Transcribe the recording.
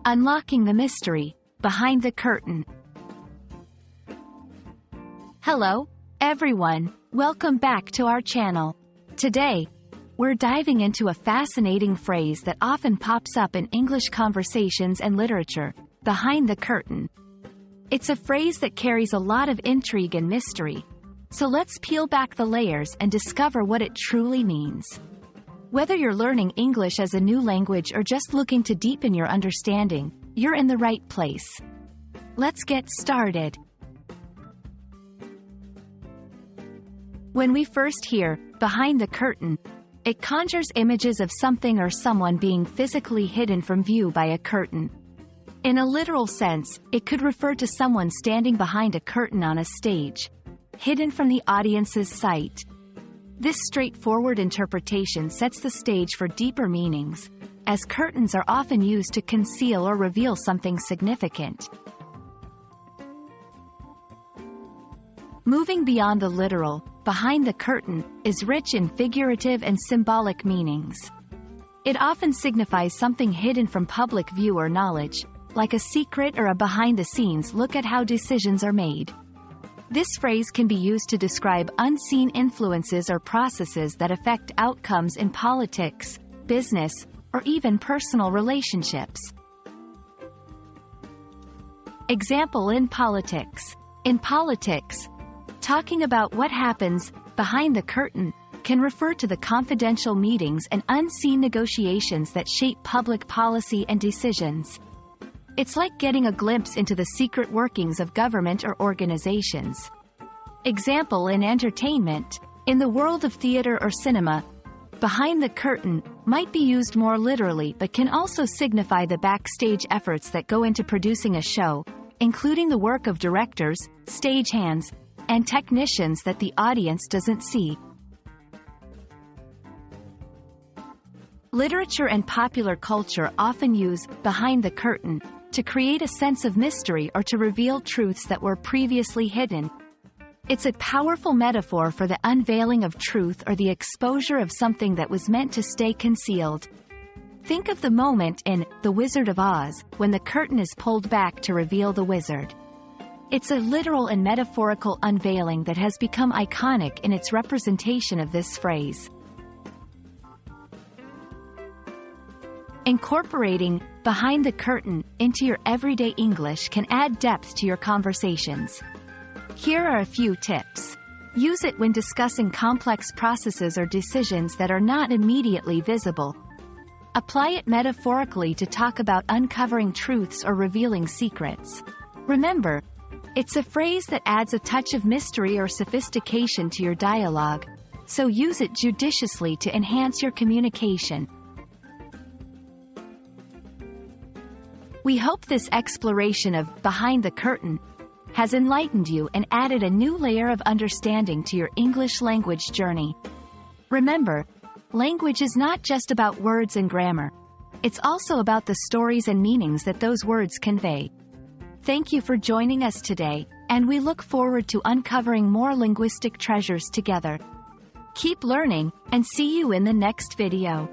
Unlocking the mystery, behind the curtain. Hello, everyone, welcome back to our channel. Today, we're diving into a fascinating phrase that often pops up in English conversations and literature, behind the curtain. It's a phrase that carries a lot of intrigue and mystery, so let's peel back the layers and discover what it truly means. Whether you're learning English as a new language or just looking to deepen your understanding, you're in the right place. Let's get started. When we first hear "behind the curtain," it conjures images of something or someone being physically hidden from view by a curtain. In a literal sense, it could refer to someone standing behind a curtain on a stage, hidden from the audience's sight. This straightforward interpretation sets the stage for deeper meanings, as curtains are often used to conceal or reveal something significant. Moving beyond the literal, behind the curtain is rich in figurative and symbolic meanings. It often signifies something hidden from public view or knowledge, like a secret or a behind-the-scenes look at how decisions are made. This phrase can be used to describe unseen influences or processes that affect outcomes in politics, business, or even personal relationships. Example in politics. In politics, talking about what happens behind the curtain can refer to the confidential meetings and unseen negotiations that shape public policy and decisions. It's like getting a glimpse into the secret workings of government or organizations. Example in entertainment. In the world of theater or cinema, behind the curtain might be used more literally but can also signify the backstage efforts that go into producing a show, including the work of directors, stagehands, and technicians that the audience doesn't see. Literature and popular culture often use "behind the curtain" to create a sense of mystery or to reveal truths that were previously hidden. It's a powerful metaphor for the unveiling of truth or the exposure of something that was meant to stay concealed. Think of the moment in The Wizard of Oz, when the curtain is pulled back to reveal the wizard. It's a literal and metaphorical unveiling that has become iconic in its representation of this phrase. Incorporating "behind the curtain" into your everyday English can add depth to your conversations. Here are a few tips. Use it when discussing complex processes or decisions that are not immediately visible. Apply it metaphorically to talk about uncovering truths or revealing secrets. Remember, it's a phrase that adds a touch of mystery or sophistication to your dialogue, so use it judiciously to enhance your communication. We hope this exploration of "behind the curtain" has enlightened you and added a new layer of understanding to your English language journey. Remember, language is not just about words and grammar. It's also about the stories and meanings that those words convey. Thank you for joining us today, and we look forward to uncovering more linguistic treasures together. Keep learning, and see you in the next video.